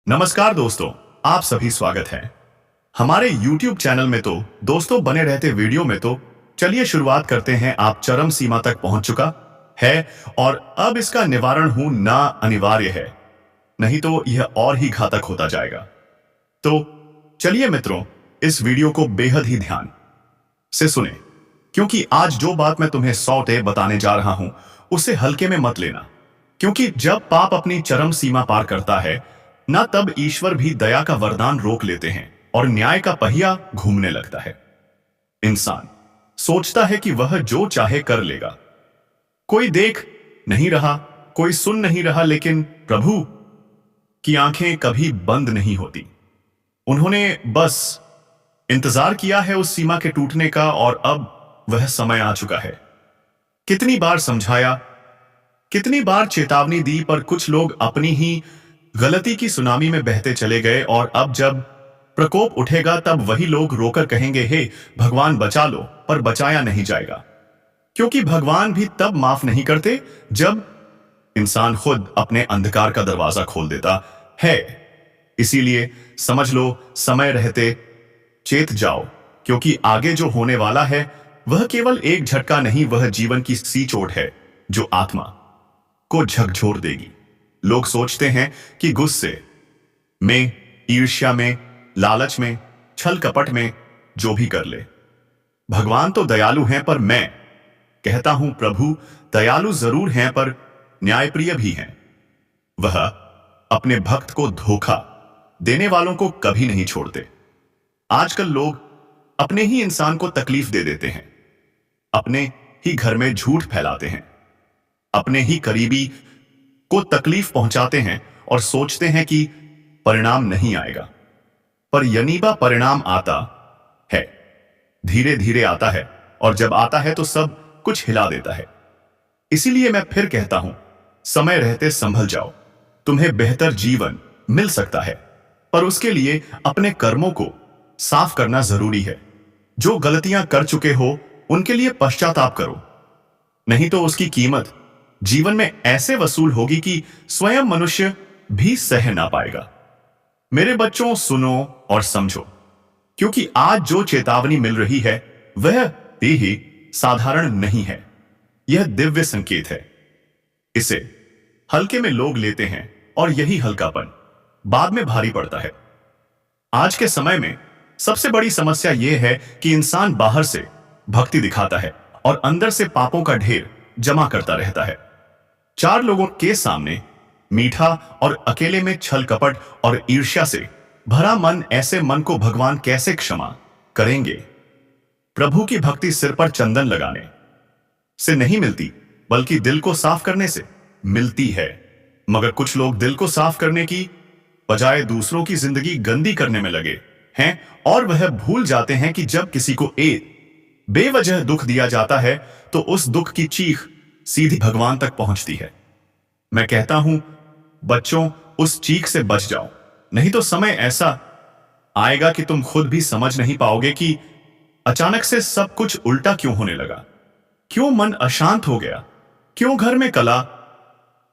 नमस्कार दोस्तों, आप सभी स्वागत है हमारे YouTube चैनल में। तो दोस्तों, बने रहते वीडियो में। तो चलिए शुरुआत करते हैं। आप चरम सीमा तक पहुंच चुका है और अब इसका निवारण हूं ना अनिवार्य है, नहीं तो यह और ही घातक होता जाएगा। तो चलिए मित्रों, इस वीडियो को बेहद ही ध्यान से सुने, क्योंकि आज जो बात मैं तुम्हें 100 बताने जा रहा हूं उसे हल्के में मत लेना। क्योंकि जब पाप अपनी चरम सीमा पार करता है ना, तब ईश्वर भी दया का वरदान रोक लेते हैं और न्याय का पहिया घूमने लगता है। इंसान सोचता है कि वह जो चाहे कर लेगा, कोई देख नहीं रहा, कोई सुन नहीं रहा, लेकिन प्रभु की आंखें कभी बंद नहीं होती। उन्होंने बस इंतजार किया है उस सीमा के टूटने का, और अब वह समय आ चुका है। कितनी बार समझाया, कितनी बार चेतावनी दी, पर कुछ लोग अपनी ही गलती की सुनामी में बहते चले गए। और अब जब प्रकोप उठेगा तब वही लोग रोकर कहेंगे, हे भगवान बचा लो, पर बचाया नहीं जाएगा। क्योंकि भगवान भी तब माफ नहीं करते जब इंसान खुद अपने अंधकार का दरवाजा खोल देता है। इसीलिए समझ लो, समय रहते चेत जाओ, क्योंकि आगे जो होने वाला है वह केवल एक झटका नहीं, वह जीवन की सी चोट है जो आत्मा को झकझोर देगी। लोग सोचते हैं कि गुस्से में, ईर्ष्या में, लालच में, छल कपट में जो भी कर ले। भगवान तो दयालु हैं, पर मैं कहता हूं प्रभु दयालु जरूर हैं, पर न्यायप्रिय भी हैं। वह अपने भक्त को धोखा देने वालों को कभी नहीं छोड़ते। आजकल लोग अपने ही इंसान को तकलीफ दे देते हैं, अपने ही घर में झूठ फैलाते हैं, अपने ही करीबी को तकलीफ पहुंचाते हैं और सोचते हैं कि परिणाम नहीं आएगा। पर यनीबा परिणाम आता है, धीरे धीरे आता है, और जब आता है तो सब कुछ हिला देता है। इसीलिए मैं फिर कहता हूं, समय रहते संभल जाओ। तुम्हें बेहतर जीवन मिल सकता है, पर उसके लिए अपने कर्मों को साफ करना जरूरी है। जो गलतियां कर चुके हो उनके लिए पश्चाताप करो, नहीं तो उसकी कीमत जीवन में ऐसे वसूल होगी कि स्वयं मनुष्य भी सह ना पाएगा। मेरे बच्चों, सुनो और समझो, क्योंकि आज जो चेतावनी मिल रही है वह ही साधारण नहीं है, यह दिव्य संकेत है। इसे हल्के में लोग लेते हैं और यही हल्कापन बाद में भारी पड़ता है। आज के समय में सबसे बड़ी समस्या यह है कि इंसान बाहर से भक्ति दिखाता है और अंदर से पापों का ढेर जमा करता रहता है। चार लोगों के सामने मीठा और अकेले में छल कपट और ईर्ष्या से भरा मन, ऐसे मन को भगवान कैसे क्षमा करेंगे? प्रभु की भक्ति सिर पर चंदन लगाने से नहीं मिलती, बल्कि दिल को साफ करने से मिलती है। मगर कुछ लोग दिल को साफ करने की बजाय दूसरों की जिंदगी गंदी करने में लगे हैं, और वह भूल जाते हैं कि जब किसी को एक बेवजह दुख दिया जाता है तो उस दुख की चीख सीधी भगवान तक पहुंचती है। मैं कहता हूं बच्चों, उस चीख से बच जाओ, नहीं तो समय ऐसा आएगा कि तुम खुद भी समझ नहीं पाओगे कि अचानक से सब कुछ उल्टा क्यों होने लगा, क्यों मन अशांत हो गया, क्यों घर में कला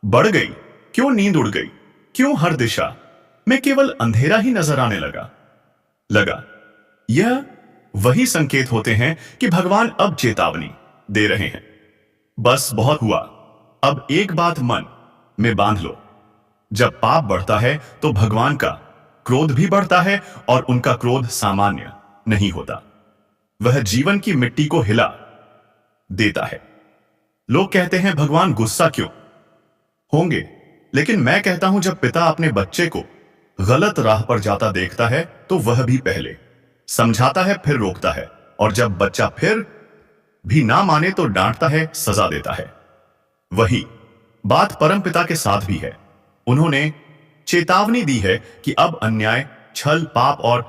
बढ़ गई, क्यों नींद उड़ गई, क्यों हर दिशा में केवल अंधेरा ही नजर आने लगा। यह वही संकेत होते हैं कि भगवान अब चेतावनी दे रहे हैं। बस बहुत हुआ, अब एक बात मन में बांध लो, जब पाप बढ़ता है तो भगवान का क्रोध भी बढ़ता है, और उनका क्रोध सामान्य नहीं होता, वह जीवन की मिट्टी को हिला देता है। लोग कहते हैं भगवान गुस्सा क्यों होंगे, लेकिन मैं कहता हूं जब पिता अपने बच्चे को गलत राह पर जाता देखता है तो वह भी पहले समझाता है, फिर रोकता है, और जब बच्चा फिर भी ना माने तो डांटता है, सजा देता है। वही बात परम पिता के साथ भी है। उन्होंने चेतावनी दी है कि अब अन्याय, छल, पाप और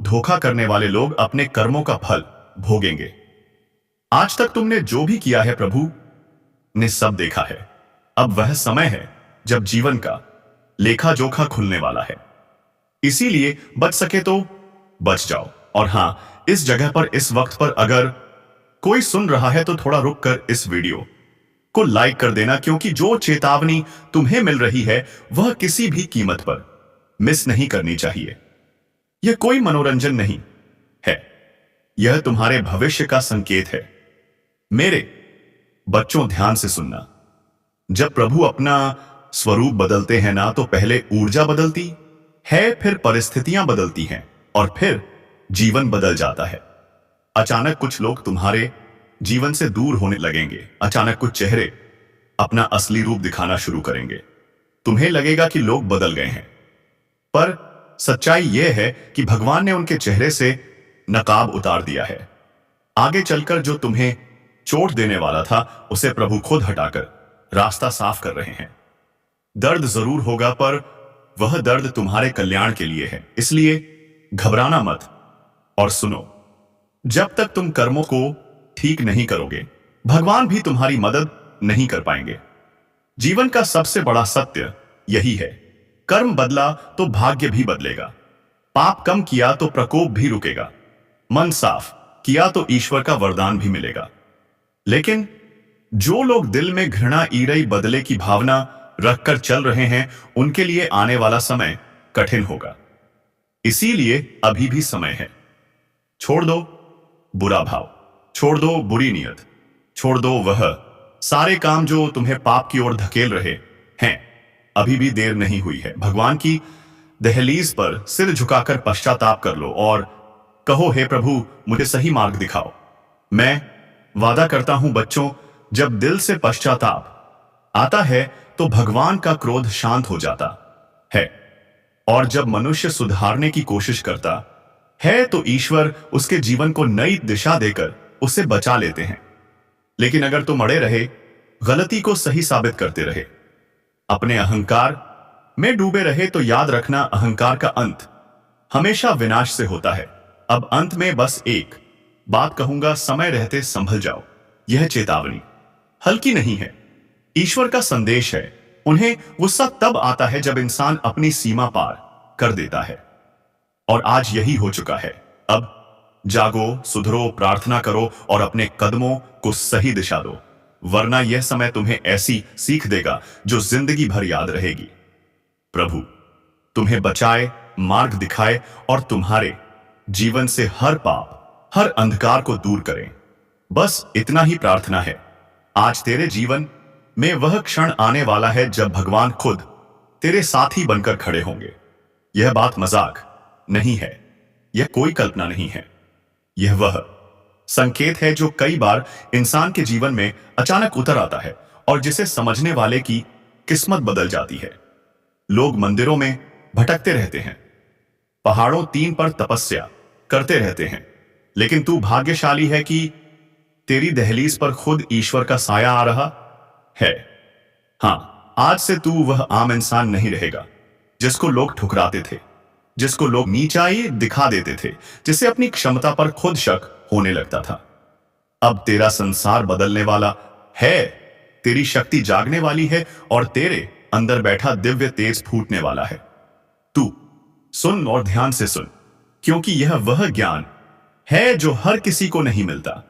धोखा करने वाले लोग अपने कर्मों का फल भोगेंगे। आज तक तुमने जो भी किया है प्रभु ने सब देखा है। अब वह समय है जब जीवन का लेखा जोखा खुलने वाला है। इसीलिए बच सके तो बच जाओ। और हां, इस जगह पर, इस वक्त पर अगर कोई सुन रहा है तो थोड़ा रुक कर इस वीडियो को लाइक कर देना, क्योंकि जो चेतावनी तुम्हें मिल रही है वह किसी भी कीमत पर मिस नहीं करनी चाहिए। यह कोई मनोरंजन नहीं है, यह तुम्हारे भविष्य का संकेत है। मेरे बच्चों, ध्यान से सुनना। जब प्रभु अपना स्वरूप बदलते हैं ना, तो पहले ऊर्जा बदलती है, फिर परिस्थितियां बदलती हैं और फिर जीवन बदल जाता है। अचानक कुछ लोग तुम्हारे जीवन से दूर होने लगेंगे। अचानक कुछ चेहरे अपना असली रूप दिखाना शुरू करेंगे। तुम्हें लगेगा कि लोग बदल गए हैं, पर सच्चाई यह है कि भगवान ने उनके चेहरे से नकाब उतार दिया है। आगे चलकर जो तुम्हें चोट देने वाला था, उसे प्रभु खुद हटाकर रास्ता साफ कर रहे हैं। दर्द जरूर होगा, पर वह दर्द तुम्हारे कल्याण के लिए है, इसलिए घबराना मत। और सुनो, जब तक तुम कर्मों को ठीक नहीं करोगे, भगवान भी तुम्हारी मदद नहीं कर पाएंगे। जीवन का सबसे बड़ा सत्य यही है, कर्म बदला तो भाग्य भी बदलेगा। पाप कम किया तो प्रकोप भी रुकेगा। मन साफ किया तो ईश्वर का वरदान भी मिलेगा। लेकिन जो लोग दिल में घृणा, ईर्ष्या, बदले की भावना रखकर चल रहे हैं, उनके लिए आने वाला समय कठिन होगा। इसीलिए अभी भी समय है। छोड़ दो बुरा भाव, छोड़ दो बुरी नीयत, छोड़ दो वह सारे काम जो तुम्हें पाप की ओर धकेल रहे हैं। अभी भी देर नहीं हुई है। भगवान की दहलीज पर सिर झुकाकर पश्चाताप कर लो और कहो, हे प्रभु, मुझे सही मार्ग दिखाओ। मैं वादा करता हूं बच्चों, जब दिल से पश्चाताप आता है तो भगवान का क्रोध शांत हो जाता है, और जब मनुष्य सुधारने की कोशिश करता है तो ईश्वर उसके जीवन को नई दिशा देकर उसे बचा लेते हैं। लेकिन अगर तुम अड़े रहे, गलती को सही साबित करते रहे, अपने अहंकार में डूबे रहे, तो याद रखना, अहंकार का अंत हमेशा विनाश से होता है। अब अंत में बस एक बात कहूंगा, समय रहते संभल जाओ। यह चेतावनी हल्की नहीं है, ईश्वर का संदेश है। उन्हें गुस्सा तब आता है जब इंसान अपनी सीमा पार कर देता है, और आज यही हो चुका है। अब जागो, सुधरो, प्रार्थना करो और अपने कदमों को सही दिशा दो, वरना यह समय तुम्हें ऐसी सीख देगा जो जिंदगी भर याद रहेगी। प्रभु तुम्हें बचाए, मार्ग दिखाए और तुम्हारे जीवन से हर पाप, हर अंधकार को दूर करें। बस इतना ही प्रार्थना है। आज तेरे जीवन में वह क्षण आने वाला है जब भगवान खुद तेरे साथी बनकर खड़े होंगे। यह बात मजाक नहीं है, यह कोई कल्पना नहीं है। यह वह संकेत है जो कई बार इंसान के जीवन में अचानक उतर आता है और जिसे समझने वाले की किस्मत बदल जाती है। लोग मंदिरों में भटकते रहते हैं, पहाड़ों तीन पर तपस्या करते रहते हैं, लेकिन तू भाग्यशाली है कि तेरी दहलीज पर खुद ईश्वर का साया आ रहा है। हां, आज से तू वह आम इंसान नहीं रहेगा जिसको लोग ठुकराते थे, जिसको लोग नीचाई दिखा देते थे, जिसे अपनी क्षमता पर खुद शक होने लगता था। अब तेरा संसार बदलने वाला है, तेरी शक्ति जागने वाली है और तेरे अंदर बैठा दिव्य तेज फूटने वाला है। तू सुन और ध्यान से सुन, क्योंकि यह वह ज्ञान है जो हर किसी को नहीं मिलता।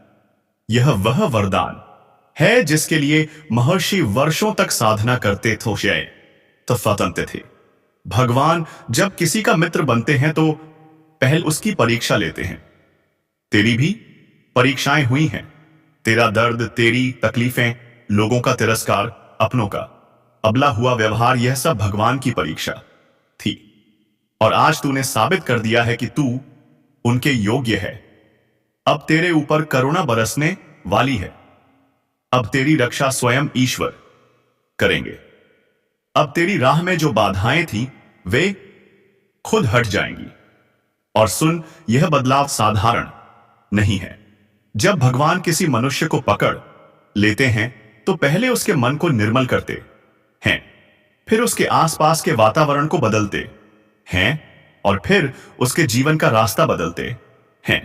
यह वह वरदान है जिसके लिए महर्षि वर्षों तक साधना करते थे, तफातंते थे। भगवान जब किसी का मित्र बनते हैं तो पहले उसकी परीक्षा लेते हैं। तेरी भी परीक्षाएं हुई हैं। तेरा दर्द, तेरी तकलीफें, लोगों का तिरस्कार, अपनों का अबला हुआ व्यवहार, यह सब भगवान की परीक्षा थी। और आज तूने साबित कर दिया है कि तू उनके योग्य है। अब तेरे ऊपर करुणा बरसने वाली है। अब तेरी रक्षा स्वयं ईश्वर करेंगे। अब तेरी राह में जो बाधाएं थी वे खुद हट जाएंगी। और सुन, यह बदलाव साधारण नहीं है। जब भगवान किसी मनुष्य को पकड़ लेते हैं तो पहले उसके मन को निर्मल करते हैं, फिर उसके आसपास के वातावरण को बदलते हैं और फिर उसके जीवन का रास्ता बदलते हैं।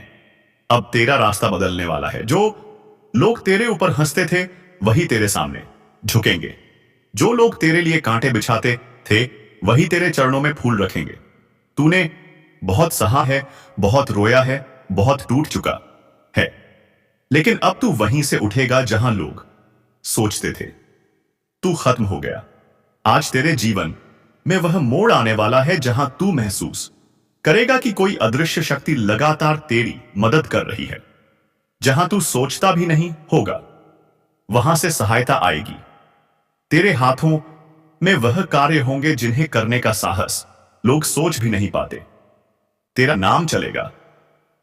अब तेरा रास्ता बदलने वाला है। जो लोग तेरे ऊपर हंसते थे वही तेरे सामने झुकेंगे। जो लोग तेरे लिए कांटे बिछाते थे वही तेरे चरणों में फूल रखेंगे। तूने बहुत सहा है, बहुत रोया है, बहुत टूट चुका है, लेकिन अब तू वहीं से उठेगा जहां लोग सोचते थे तू खत्म हो गया। आज तेरे जीवन में वह मोड़ आने वाला है जहां तू महसूस करेगा कि कोई अदृश्य शक्ति लगातार तेरी मदद कर रही है। जहां तू सोचता भी नहीं होगा वहां से सहायता आएगी। तेरे हाथों में वह कार्य होंगे जिन्हें करने का साहस लोग सोच भी नहीं पाते। तेरा नाम चलेगा,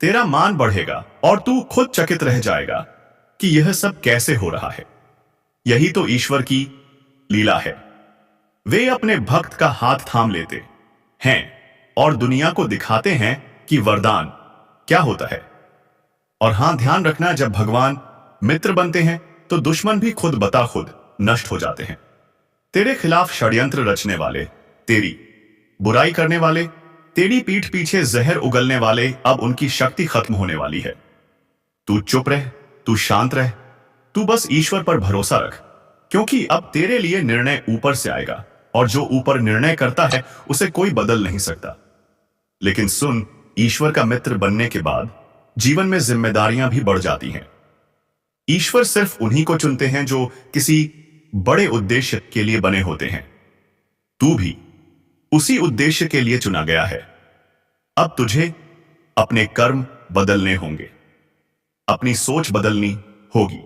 तेरा मान बढ़ेगा और तू खुद चकित रह जाएगा कि यह सब कैसे हो रहा है। यही तो ईश्वर की लीला है। वे अपने भक्त का हाथ थाम लेते हैं और दुनिया को दिखाते हैं कि वरदान क्या होता है। और हां, ध्यान रखना, जब भगवान मित्र बनते हैं तो दुश्मन भी खुद बता खुद नष्ट हो जाते हैं। तेरे खिलाफ षड्यंत्र रचने वाले, तेरी बुराई करने वाले, तेरी पीठ पीछे जहर उगलने वाले, अब उनकी शक्ति खत्म होने वाली है। तू चुप रह, तू शांत रह, तू बस ईश्वर पर भरोसा रख, क्योंकि अब तेरे लिए निर्णय ऊपर से आएगा और जो ऊपर निर्णय करता है उसे कोई बदल नहीं सकता। लेकिन सुन, ईश्वर का मित्र बनने के बाद जीवन में जिम्मेदारियां भी बढ़ जाती हैं। ईश्वर सिर्फ उन्हीं को चुनते हैं जो किसी बड़े उद्देश्य के लिए बने होते हैं। तू भी उसी उद्देश्य के लिए चुना गया है। अब तुझे अपने कर्म बदलने होंगे, अपनी सोच बदलनी होगी,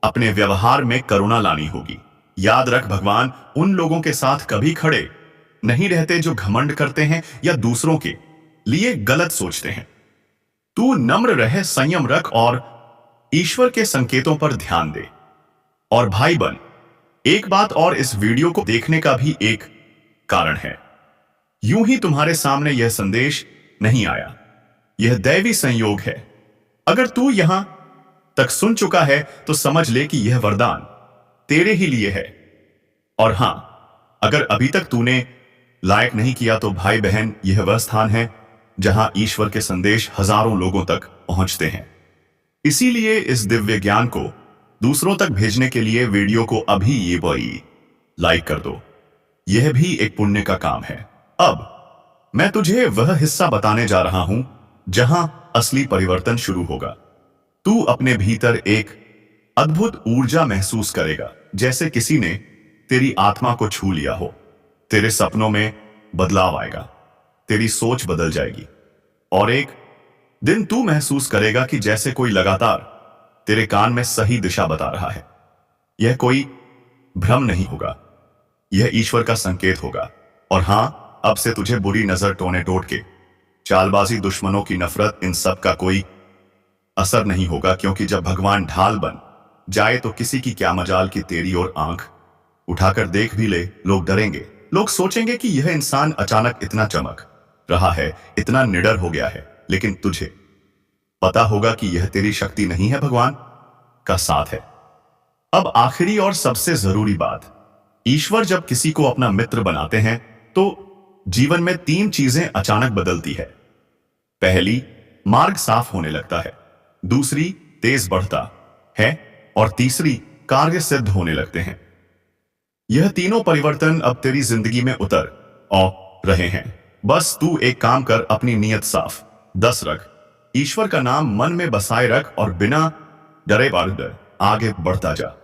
अपने व्यवहार में करुणा लानी होगी। याद रख, भगवान उन लोगों के साथ कभी खड़े नहीं रहते जो घमंड करते हैं या दूसरों के लिए गलत सोचते हैं। तू नम्र रहे, संयम रख और ईश्वर के संकेतों पर ध्यान दे। और भाई बन, एक बात और, इस वीडियो को देखने का भी एक कारण है। यूं ही तुम्हारे सामने यह संदेश नहीं आया, यह दैवी संयोग है। अगर तू यहां तक सुन चुका है तो समझ ले कि यह वरदान तेरे ही लिए है। और हां, अगर अभी तक तूने लायक नहीं किया तो भाई बहन, यह वह स्थान है जहां ईश्वर के संदेश हजारों लोगों तक पहुंचते हैं। इसीलिए इस दिव्य ज्ञान को दूसरों तक भेजने के लिए वीडियो को अभी ये वही लाइक कर दो। यह भी एक पुण्य का काम है। अब मैं तुझे वह हिस्सा बताने जा रहा हूं जहां असली परिवर्तन शुरू होगा। तू अपने भीतर एक अद्भुत ऊर्जा महसूस करेगा, जैसे किसी ने तेरी आत्मा को छू लिया हो। तेरे सपनों में बदलाव आएगा, तेरी सोच बदल जाएगी और एक दिन तू महसूस करेगा कि जैसे कोई लगातार तेरे कान में सही दिशा बता रहा है। यह कोई भ्रम नहीं होगा, यह ईश्वर का संकेत होगा। और हां, अब से तुझे बुरी नजर, टोने टोटके, चालबाजी, दुश्मनों की नफरत, इन सब का कोई असर नहीं होगा, क्योंकि जब भगवान ढाल बन जाए तो किसी की क्या मजाल कि तेरी ओर आंख उठाकर देख भी ले। लोग डरेंगे, लोग सोचेंगे कि यह इंसान अचानक इतना चमक रहा है, इतना निडर हो गया है। लेकिन तुझे पता होगा कि यह तेरी शक्ति नहीं है, भगवान का साथ है। अब आखिरी और सबसे जरूरी बात, ईश्वर जब किसी को अपना मित्र बनाते हैं तो जीवन में 3 चीजें अचानक बदलती है। पहली, मार्ग साफ होने लगता है। दूसरी, तेज बढ़ता है। और तीसरी, कार्य सिद्ध होने लगते हैं। यह तीनों परिवर्तन अब तेरी जिंदगी में उतर आ रहे हैं। बस तू एक काम कर, अपनी नीयत साफ 10 रख, ईश्वर का नाम मन में बसाए रख और बिना डरे डर आगे बढ़ता जा।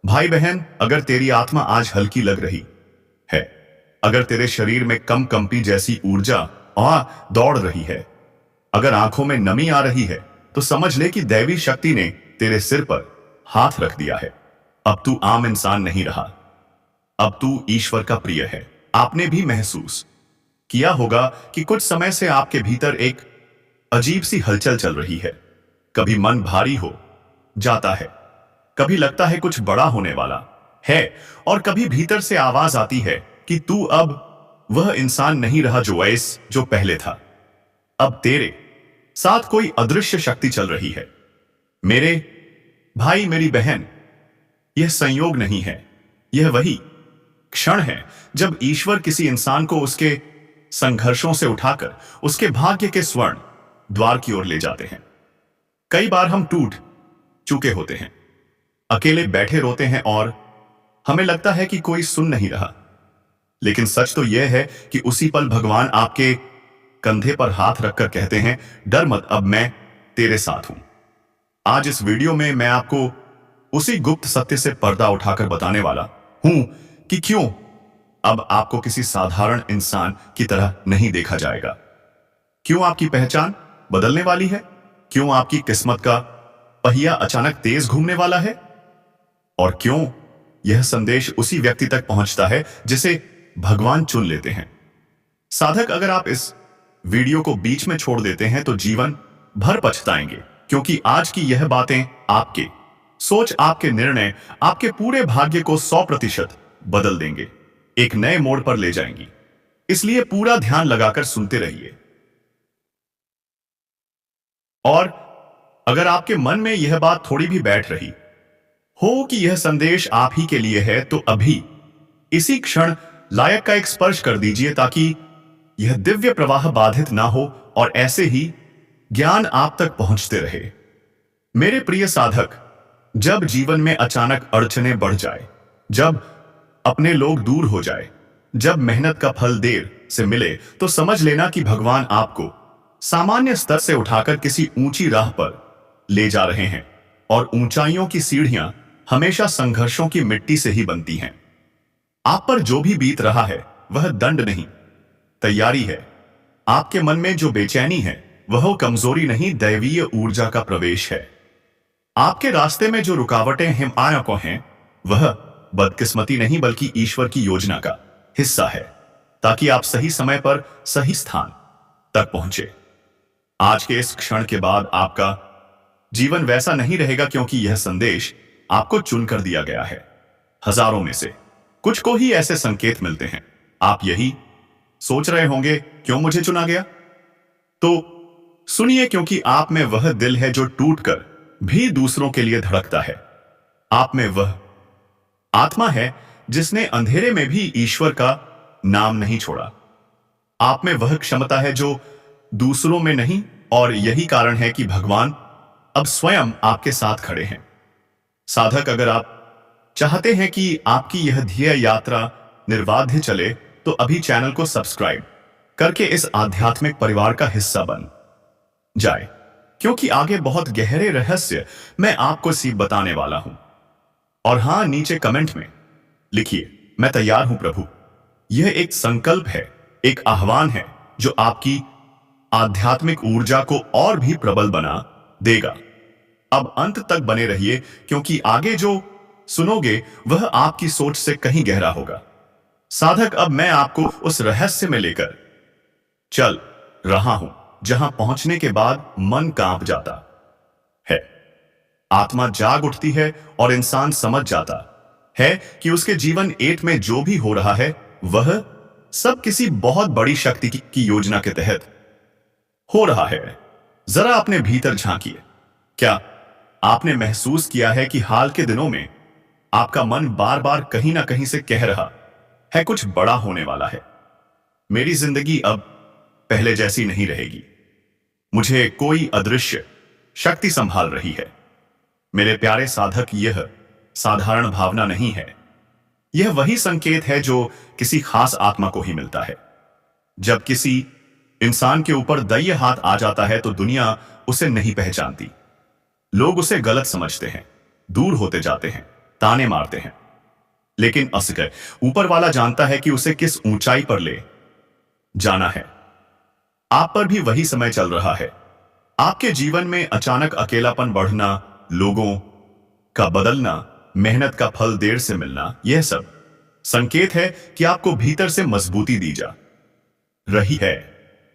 भाई बहन, अगर तेरी आत्मा आज हल्की लग रही है, अगर तेरे शरीर में कम कंपी जैसी ऊर्जा दौड़ रही है, अगर आंखों में नमी आ रही है, तो समझ ले कि दैवी शक्ति ने तेरे सिर पर हाथ रख दिया है। अब तू आम इंसान नहीं रहा, अब तू ईश्वर का प्रिय है। आपने भी महसूस किया होगा कि कुछ समय से आपके भीतर एक अजीब सी हलचल चल रही है। कभी मन भारी हो जाता है, कभी लगता है कुछ बड़ा होने वाला है, और कभी भीतर से आवाज आती है कि तू अब वह इंसान नहीं रहा जो पहले था। अब तेरे साथ कोई अदृश्य शक्ति चल रही है। मेरे भाई, मेरी बहन, यह संयोग नहीं है, यह वही क्षण है जब ईश्वर किसी इंसान को उसके संघर्षों से उठाकर उसके भाग्य के स्वर्ण द्वार की ओर ले जाते हैं। कई बार हम टूट चुके होते हैं, अकेले बैठे रोते हैं और हमें लगता है कि कोई सुन नहीं रहा। लेकिन सच तो यह है कि उसी पल भगवान आपके कंधे पर हाथ रखकर कहते हैं, डर मत, अब मैं तेरे साथ हूं। आज इस वीडियो में मैं आपको उसी गुप्त सत्य से पर्दा उठाकर बताने वाला हूं कि क्यों अब आपको किसी साधारण इंसान की तरह नहीं देखा जाएगा। क्यों आपकी पहचान बदलने वाली है? क्यों आपकी किस्मत का पहिया अचानक तेज घूमने वाला है? और क्यों यह संदेश उसी व्यक्ति तक पहुंचता है जिसे भगवान चुन लेते हैं? साधक, अगर आप इस वीडियो को बीच में छोड़ देते हैं तो जीवन भर पछताएंगे, क्योंकि आज की यह बातें आपके सोच, आपके निर्णय, आपके पूरे भाग्य को 100% बदल देंगे, एक नए मोड़ पर ले जाएंगी। इसलिए पूरा ध्यान लगाकर सुनते रहिए। और अगर आपके मन में यह बात थोड़ी भी बैठ रही हो कि यह संदेश आप ही के लिए है, तो अभी इसी क्षण लायक का एक स्पर्श कर दीजिए, ताकि यह दिव्य प्रवाह बाधित ना हो और ऐसे ही ज्ञान आप तक पहुंचते रहे। मेरे प्रिय साधक, जब जीवन में अचानक अड़चनें बढ़ जाए, जब अपने लोग दूर हो जाए, जब मेहनत का फल देर से मिले, तो समझ लेना कि भगवान आपको सामान्य स्तर से उठाकर किसी ऊंची राह पर ले जा रहे हैं। और ऊंचाइयों की सीढ़ियां हमेशा संघर्षों की मिट्टी से ही बनती हैं। आप पर जो भी बीत रहा है वह दंड नहीं, तैयारी है। आपके मन में जो बेचैनी है वह कमजोरी नहीं, दैवीय ऊर्जा का प्रवेश है। आपके रास्ते में जो रुकावटें हिमायकों हैं वह बदकिस्मती नहीं, बल्कि ईश्वर की योजना का हिस्सा है, ताकि आप सही समय पर सही स्थान तक पहुंचे। आज के इस क्षण के बाद आपका जीवन वैसा नहीं रहेगा, क्योंकि यह संदेश आपको चुनकर दिया गया है। हजारों में से कुछ को ही ऐसे संकेत मिलते हैं। आप यही सोच रहे होंगे, क्यों मुझे चुना गया? तो सुनिए, क्योंकि आप में वह दिल है जो टूटकर भी दूसरों के लिए धड़कता है। आप में वह आत्मा है जिसने अंधेरे में भी ईश्वर का नाम नहीं छोड़ा। आप में वह क्षमता है जो दूसरों में नहीं, और यही कारण है कि भगवान अब स्वयं आपके साथ खड़े हैं। साधक, अगर आप चाहते हैं कि आपकी यह ध्येय यात्रा निर्बाध चले, तो अभी चैनल को सब्सक्राइब करके इस आध्यात्मिक परिवार का हिस्सा बन जाए, क्योंकि आगे बहुत गहरे रहस्य मैं आपको सीख बताने वाला हूं। और हां, नीचे कमेंट में लिखिए, मैं तैयार हूं प्रभु। यह एक संकल्प है, एक आह्वान है जो आपकी आध्यात्मिक ऊर्जा को और भी प्रबल बना देगा। अब अंत तक बने रहिए, क्योंकि आगे जो सुनोगे वह आपकी सोच से कहीं गहरा होगा। साधक, अब मैं आपको उस रहस्य में लेकर चल रहा हूं जहां पहुंचने के बाद मन कांप जाता है, आत्मा जाग उठती है और इंसान समझ जाता है कि उसके जीवन एट में जो भी हो रहा है वह सब किसी बहुत बड़ी शक्ति की योजना के तहत हो रहा है। जरा अपने भीतर झांकिए। क्या आपने महसूस किया है कि हाल के दिनों में आपका मन बार बार कहीं ना कहीं से कह रहा है, कुछ बड़ा होने वाला है, मेरी जिंदगी अब पहले जैसी नहीं रहेगी, मुझे कोई अदृश्य शक्ति संभाल रही है? मेरे प्यारे साधक, यह साधारण भावना नहीं है। यह वही संकेत है जो किसी खास आत्मा को ही मिलता है। जब किसी इंसान के ऊपर दैय हाथ आ जाता है तो दुनिया उसे नहीं पहचानती। लोग उसे गलत समझते हैं, दूर होते जाते हैं, ताने मारते हैं। लेकिन असगर ऊपर वाला जानता है कि उसे किस ऊंचाई पर ले जाना है। आप पर भी वही समय चल रहा है। आपके जीवन में अचानक अकेलापन बढ़ना, लोगों का बदलना, मेहनत का फल देर से मिलना, यह सब संकेत है कि आपको भीतर से मजबूती दी जा रही है।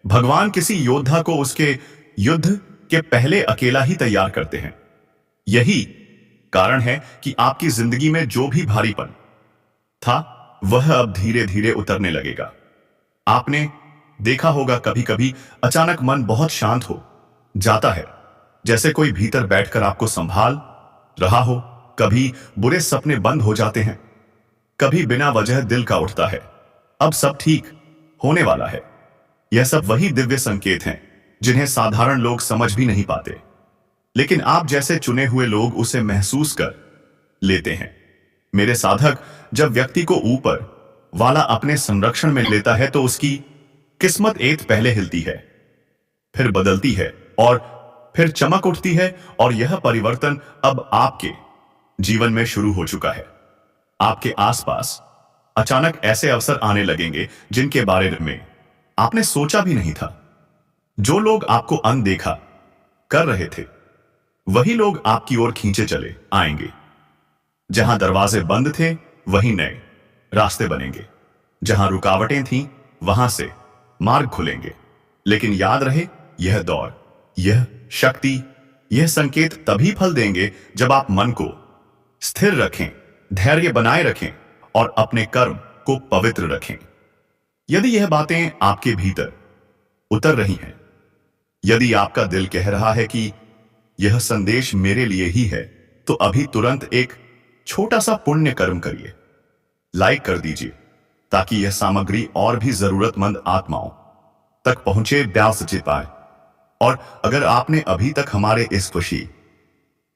भगवान किसी योद्धा को उसके युद्ध के पहले अकेला ही तैयार करते हैं। यही कारण है कि आपकी जिंदगी में जो भी भारीपन था वह अब धीरे धीरे उतरने लगेगा। आपने देखा होगा, कभी कभी अचानक मन बहुत शांत हो जाता है, जैसे कोई भीतर बैठकर आपको संभाल रहा हो। कभी बुरे सपने बंद हो जाते हैं, कभी बिना वजह दिल का उठता है, अब सब ठीक होने वाला है। यह सब वही दिव्य संकेत हैं जिन्हें साधारण लोग समझ भी नहीं पाते, लेकिन आप जैसे चुने हुए लोग उसे महसूस कर लेते हैं। मेरे साधक, जब व्यक्ति को ऊपर वाला अपने संरक्षण में लेता है तो उसकी किस्मत एक पहले हिलती है, फिर बदलती है और फिर चमक उठती है। और यह परिवर्तन अब आपके जीवन में शुरू हो चुका है। आपके आसपास अचानक ऐसे अवसर आने लगेंगे जिनके बारे में आपने सोचा भी नहीं था। जो लोग आपको अनदेखा कर रहे थे वही लोग आपकी ओर खींचे चले आएंगे। जहां दरवाजे बंद थे वहीं नए रास्ते बनेंगे। जहां रुकावटें थीं वहां से मार्ग खुलेंगे। लेकिन याद रहे, यह दौर, यह शक्ति, यह संकेत तभी फल देंगे जब आप मन को स्थिर रखें, धैर्य बनाए रखें और अपने कर्म को पवित्र रखें। यदि यह बातें आपके भीतर उतर रही हैं, यदि आपका दिल कह रहा है कि यह संदेश मेरे लिए ही है, तो अभी तुरंत एक छोटा सा पुण्य कर्म करिए। लाइक कर दीजिए ताकि यह सामग्री और भी जरूरतमंद आत्माओं तक पहुंचे, व्यास जी पाए। और अगर आपने अभी तक हमारे इस खुशी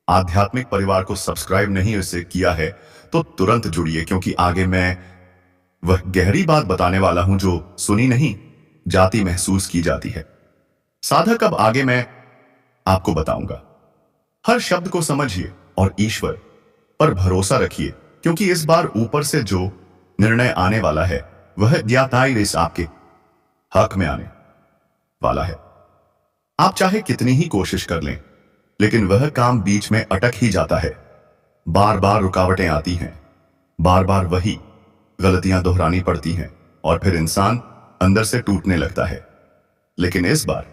आध्यात्मिक परिवार को सब्सक्राइब नहीं इसे किया है तो तुरंत जुड़िए, क्योंकि आगे मैं वह गहरी बात बताने वाला हूं जो सुनी नहीं जाती, महसूस की जाती है। साधक, अब आगे मैं आपको बताऊंगा। हर शब्द को समझिए और ईश्वर पर भरोसा रखिए, क्योंकि इस बार ऊपर से जो निर्णय आने वाला है वह ज्ञाताई आपके हक में आने वाला है। आप चाहे कितनी ही कोशिश कर लें, लेकिन वह काम बीच में अटक ही जाता है। बार बार रुकावटें आती हैं, बार बार वही गलतियां दोहरानी पड़ती हैं और फिर इंसान अंदर से टूटने लगता है। लेकिन इस बार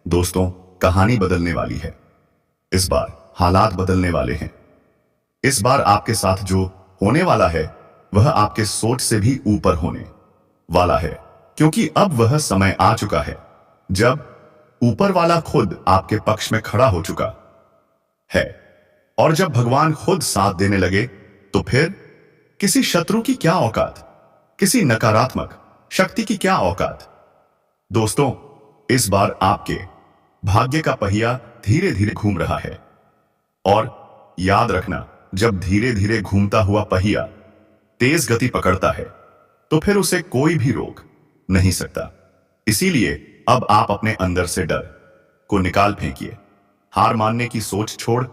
दोस्तों, कहानी बदलने वाली है। इस बार हालात बदलने वाले हैं। इस बार आपके साथ जो होने वाला है वह आपके सोच से भी ऊपर होने वाला है, क्योंकि अब वह समय आ चुका है जब ऊपर वाला खुद आपके पक्ष में खड़ा हो चुका है। और जब भगवान खुद साथ देने लगे तो फिर किसी शत्रु की क्या औकात, किसी नकारात्मक शक्ति की क्या औकात। दोस्तों, इस बार आपके भाग्य का पहिया धीरे धीरे घूम रहा है। और याद रखना, जब धीरे धीरे घूमता हुआ पहिया तेज गति पकड़ता है तो फिर उसे कोई भी रोक नहीं सकता। इसीलिए अब आप अपने अंदर से डर को निकाल फेंकिए, हार मानने की सोच छोड़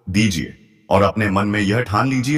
दीजिए और अपने मन में यह ठान लीजिए